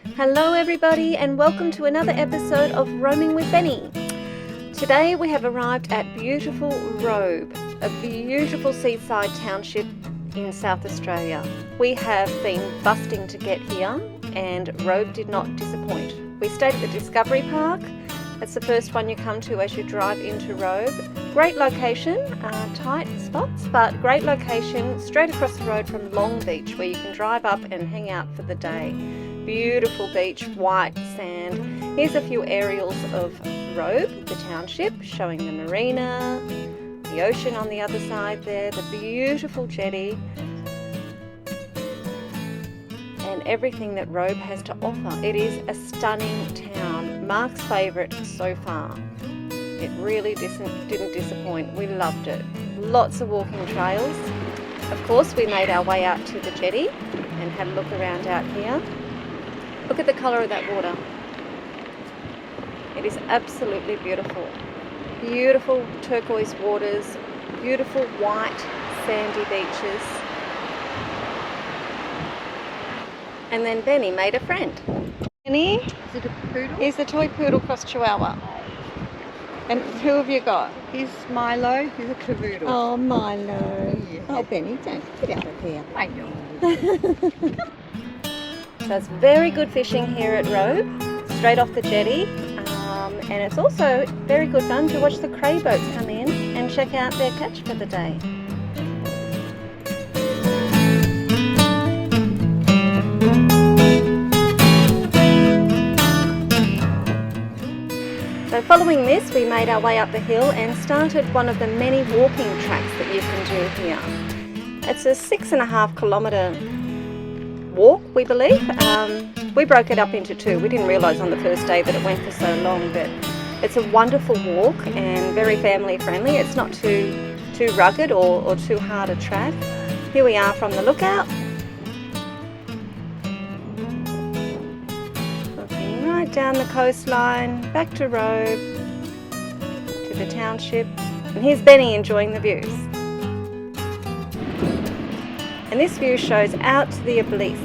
Hello everybody and welcome to another episode of Roaming with Bennie. Today we have arrived at beautiful Robe, a beautiful seaside township in South Australia. We have been busting to get here and Robe did not disappoint. We stayed at the Discovery Park. That's the first one you come to as you drive into Robe. Great location, tight spots, but great location straight across the road from Long Beach where you can drive up and hang out for the day. Beautiful beach, white sand. Here's a few aerials of Robe, the township, showing the marina, the ocean on the other side there, the beautiful jetty, and everything that Robe has to offer. It is a stunning town. Mark's favourite so far. It really didn't disappoint. We loved it. Lots of walking trails. Of course, we made our way out to the jetty and had a look around out here. Look at the colour of that water. It is absolutely beautiful. Beautiful turquoise waters, beautiful white sandy beaches. And then Bennie made a friend. Bennie? Is it a poodle? He's a toy poodle cross chihuahua. And who have you got? He's Milo. He's a cavoodle. Oh, Milo. Yeah. Oh, Bennie, don't get out of here. I know. So it's very good fishing here at Robe, straight off the jetty. And it's also very good fun to watch the cray boats come in and check out their catch for the day. So following this, we made our way up the hill and started one of the many walking tracks that you can do here. It's a 6.5 kilometre walk, we believe. We broke it up into two. We didn't realise on the first day that it went for so long, but it's a wonderful walk and very family friendly. It's not too rugged or too hard a track. Here we are from the lookout. Looking right down the coastline, back to Robe, to the township. And here's Bennie enjoying the views. And this view shows out to the obelisk,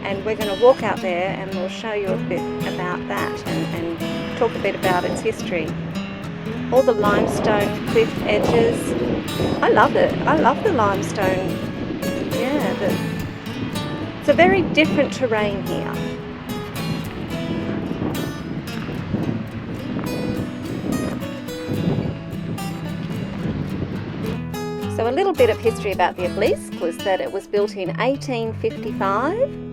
and we're going to walk out there and we'll show you a bit about that and talk a bit about its history. All the limestone cliff edges. I love it. I love the limestone. Yeah, it's a very different terrain here. So a little bit of history about the obelisk was that it was built in 1855.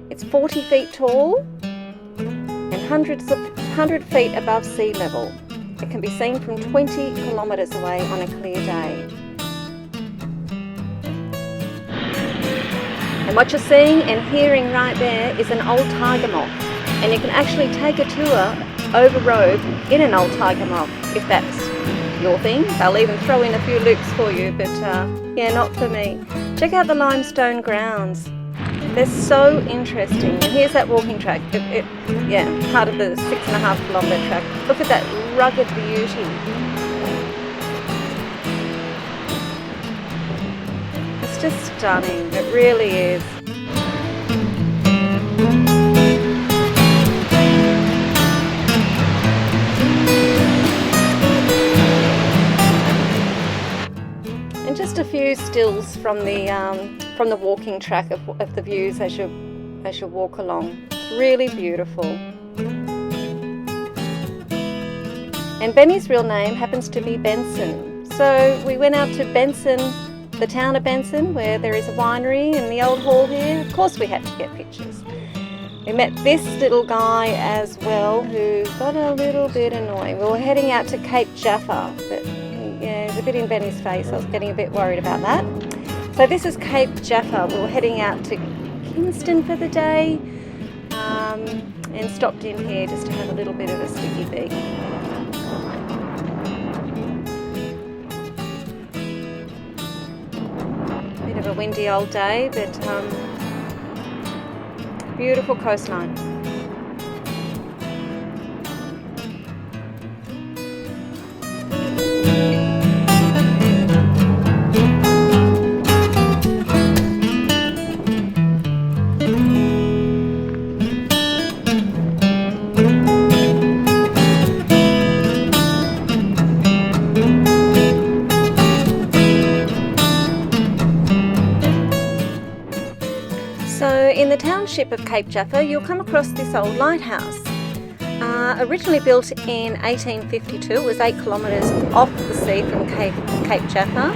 It's 40 feet tall and 100 feet above sea level. It can be seen from 20 kilometres away on a clear day. And what you're seeing and hearing right there is an old tiger moth. And you can actually take a tour over Robe in an old tiger moth if that's your thing. They'll even throw in a few loops for you, but yeah, not for me. Check out the limestone grounds. They're so interesting. And here's that walking track. Yeah, part of the 6.5 kilometre track. Look at that rugged beauty. It's just stunning. It really is. Just a few stills from the walking track of the views as you walk along. It's really beautiful. And Bennie's real name happens to be Benson. So we went out to Benson, the town of Benson, where there is a winery in the old hall here. Of course we had to get pictures. We met this little guy as well who got a little bit annoying. We were heading out to Cape Jaffa, but yeah, it was a bit in Bennie's face. I was getting a bit worried about that. So this is Cape Jaffa. We were heading out to Kingston for the day and stopped in here just to have a little bit of a sticky bee. Bit of a windy old day, but beautiful coastline. township of Cape Jaffa, you'll come across this old lighthouse. Originally built in 1852, it was 8 kilometres off the sea from Cape Jaffa.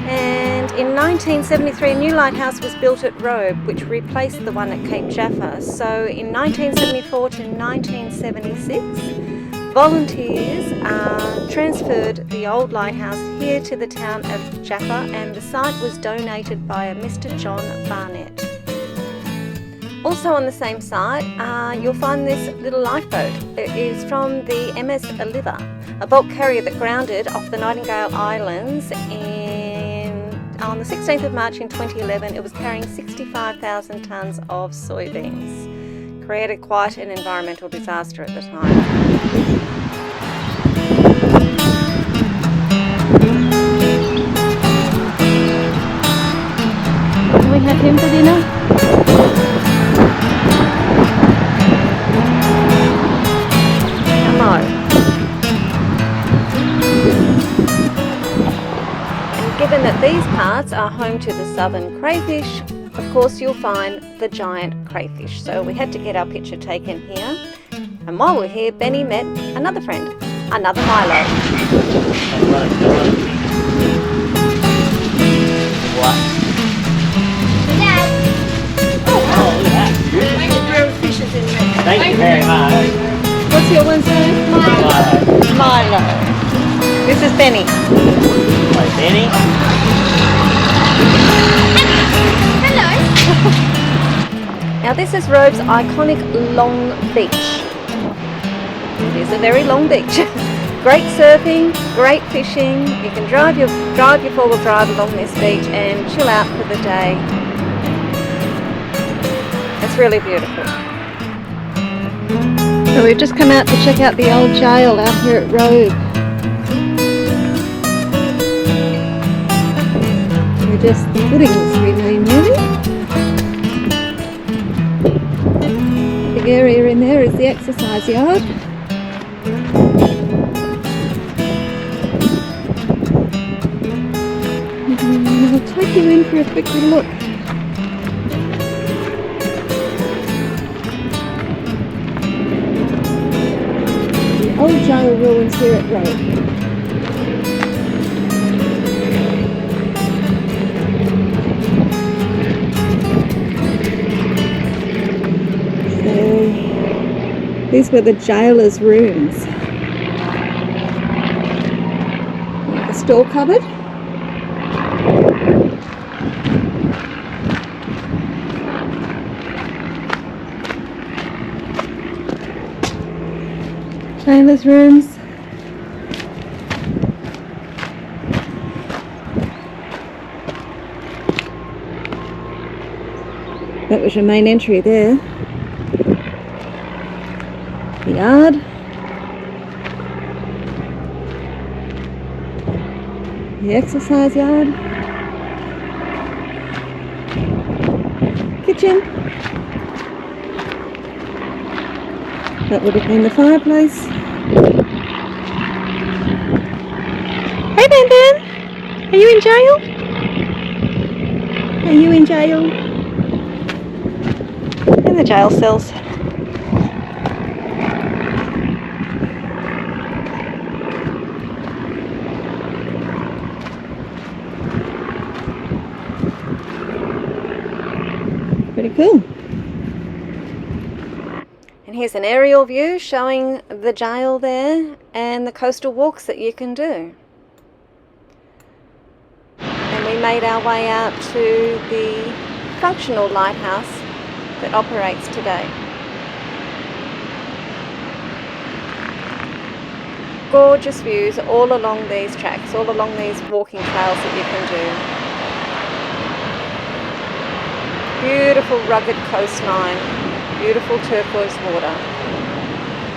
And in 1973, a new lighthouse was built at Robe, which replaced the one at Cape Jaffa. So in 1974 to 1976, volunteers transferred the old lighthouse here to the town of Jaffa, and the site was donated by a Mr. John Barnett. Also on the same site, you'll find this little lifeboat. It is from the MS Oliver, a bulk carrier that grounded off the Nightingale Islands on the 16th of March in 2011. It was carrying 65,000 tonnes of soybeans. Created quite an environmental disaster at the time. Can we have him for dinner? Hello. And given that these parts are home to the southern crayfish, of course you'll find the giant crayfish. So we had to get our picture taken here. And while we're here, Bennie met another friend, another Milo. What? Dad. Oh, that's good. Thank you very much. What's your one's name? Milo. This is Bennie. Hi, Bennie. Hello. Now this is Robe's iconic long beach. It is a very long beach. Great surfing, great fishing. You can drive your four-wheel drive along this beach and chill out for the day. It's really beautiful. So we've just come out to check out the old jail out here at Robe. We're just footings remain really. Big area in there is the exercise yard. I'll take you in for a quick little look. The old jail ruins here at Robe. So these were the jailer's rooms. The store cupboard. Jailer's rooms. That was your main entry there. The yard. The exercise yard. Kitchen. That would have been the fireplace. Hey Ben Ben! Are you in jail? Are you in jail? In the jail cells. Pretty cool. And here's an aerial view showing the jail there and the coastal walks that you can do. And we made our way out to the functional lighthouse that operates today. Gorgeous views all along these tracks, all along these walking trails that you can do. Beautiful rugged coastline, beautiful turquoise water,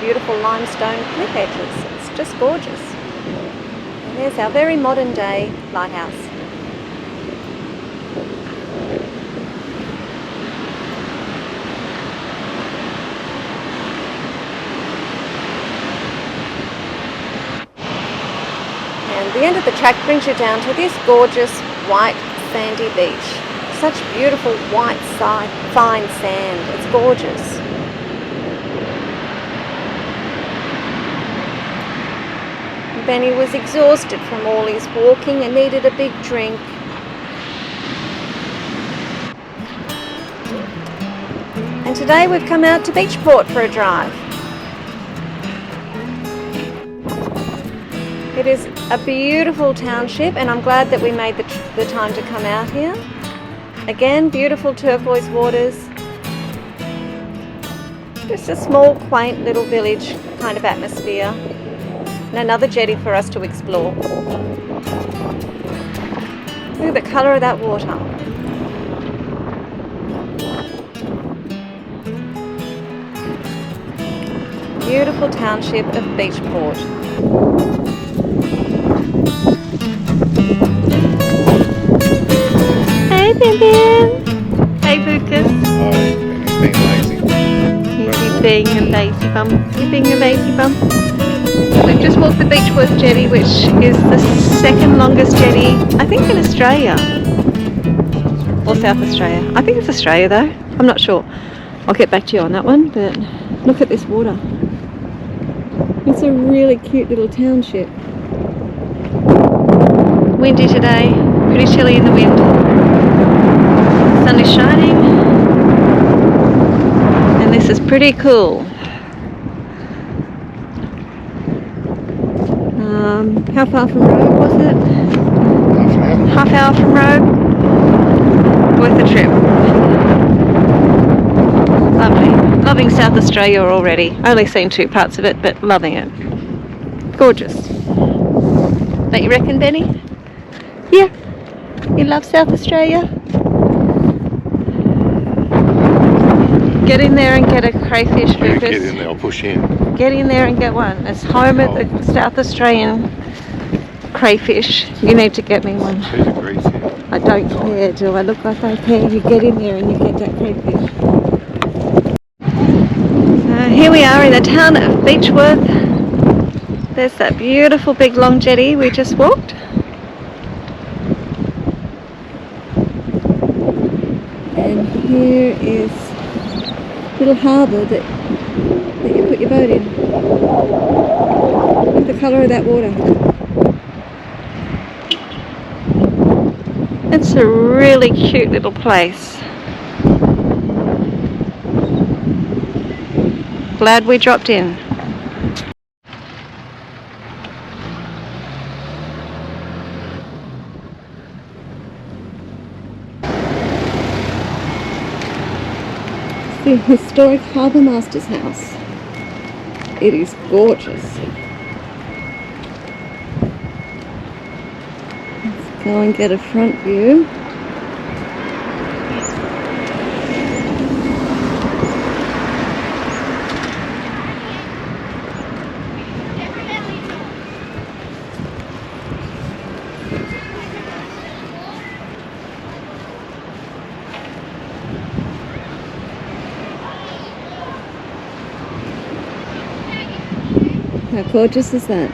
beautiful limestone cliff edges. It's just gorgeous. And there's our very modern day lighthouse. And the end of the track brings you down to this gorgeous white sandy beach. such beautiful white fine sand. It's gorgeous. Benny was exhausted from all his walking and needed a big drink. And today we've come out to Beachport for a drive. It is a beautiful township and I'm glad that we made the time to come out here. Again, beautiful turquoise waters. Just a small, quaint little village kind of atmosphere. And another jetty for us to explore. Look at the colour of that water. Beautiful township of Beachport. Hey, Bim. Hey, Lucas. Oh, it's been amazing. You're being a lazy bum. You're being a lazy bum. We've just walked the Beechworth jetty, which is the second longest jetty, I think, in Australia. Or South Australia. I think it's Australia though. I'm not sure. I'll get back to you on that one, but look at this water. It's a really cute little township. Windy today, pretty chilly in the wind. Sun is shining, and this is pretty cool. How far from Robe was it? Half hour from Robe. Worth the trip. Lovely. Loving South Australia already. Only seen 2 parts of it, but loving it. Gorgeous. Don't you reckon, Benny? Yeah. You love South Australia? Get in there and get a crayfish, Lucas. Get in there, I'll push in. Get in there and get one. It's home at the South Australian crayfish. You need to get me one. 2 degrees here. I don't care. Do I look like I care? You get in there and you get that crayfish. Here we are in the town of Beechworth. There's that beautiful big long jetty we just walked. And here is a little harbour that you put your boat in. Look at the colour of that water. It's a really cute little place. Glad we dropped in. The historic Harbour Master's house. It is gorgeous. Let's go and get a front view. How gorgeous is that?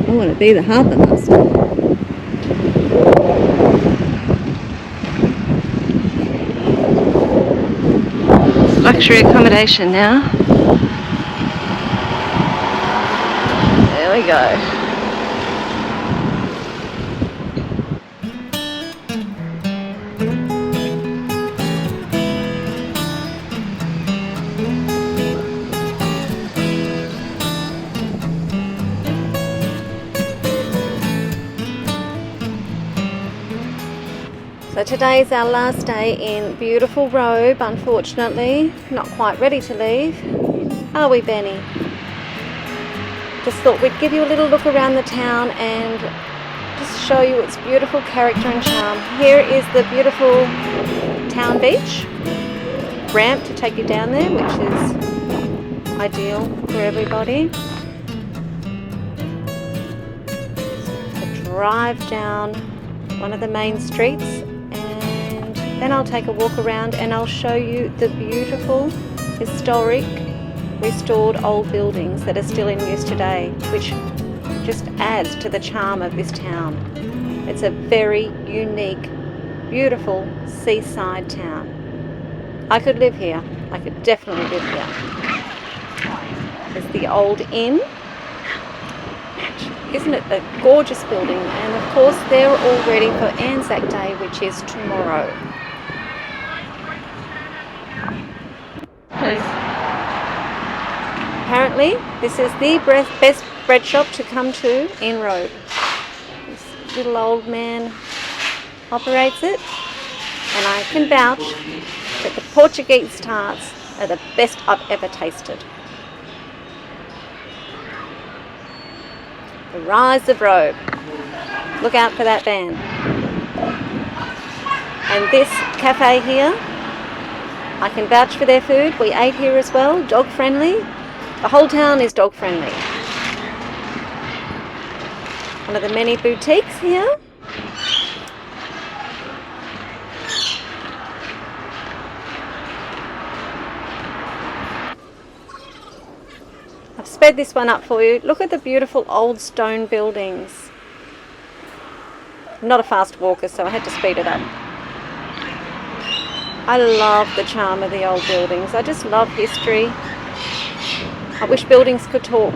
I want to be the harbour master. It's luxury accommodation now. There we go. So today's our last day in beautiful Robe, unfortunately. Not quite ready to leave. Are we, Benny? Just thought we'd give you a little look around the town and just show you its beautiful character and charm. Here is the beautiful town beach. Ramp to take you down there, which is ideal for everybody. So drive down one of the main streets. Then I'll take a walk around and I'll show you the beautiful historic restored old buildings that are still in use today, which just adds to the charm of this town. It's a very unique, beautiful seaside town. I could live here. I could definitely live here. There's the old inn. Isn't it a gorgeous building? And of course they're all ready for Anzac Day, which is tomorrow. Apparently this is the best bread shop to come to in Robe. This little old man operates it, and I can vouch that the Portuguese tarts are the best I've ever tasted. The rise of Robe. Look out for that van. And this cafe here, I can vouch for their food. We ate here as well, dog friendly. The whole town is dog friendly. One of the many boutiques here. I've sped this one up for you. Look at the beautiful old stone buildings. I'm not a fast walker, so I had to speed it up. I love the charm of the old buildings. I just love history. I wish buildings could talk.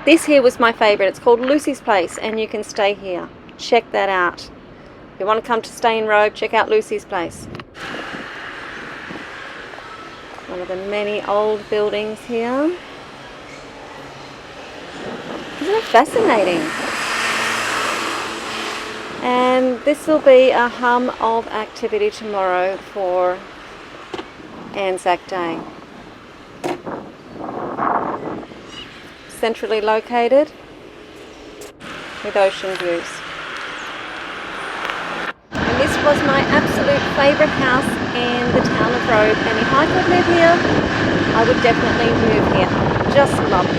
This here was my favourite. It's called Lucy's Place, and you can stay here. Check that out. If you want to come to stay in Robe, check out Lucy's Place. One of the many old buildings here. Isn't it fascinating? And this will be a hum of activity tomorrow for Anzac Day. Centrally located with ocean views. And this was my absolute favourite house in the town of Robe, and if I could live here, I would definitely move here. Just love it.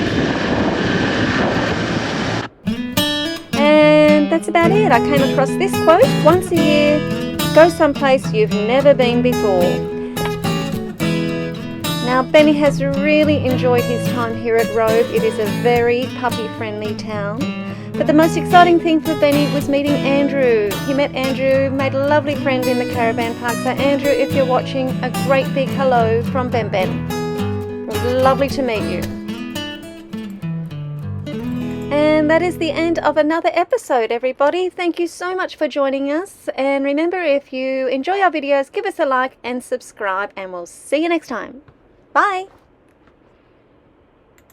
And that's about it. I came across this quote: once a year, go someplace you've never been before. Now, Bennie has really enjoyed his time here at Robe. It is a very puppy-friendly town. But the most exciting thing for Bennie was meeting Andrew. He met Andrew, made a lovely friend in the caravan park. So Andrew, if you're watching, a great big hello from Ben. It was lovely to meet you. And that is the end of another episode, everybody. Thank you so much for joining us. And remember, if you enjoy our videos, give us a like and subscribe, and we'll see you next time. Bye.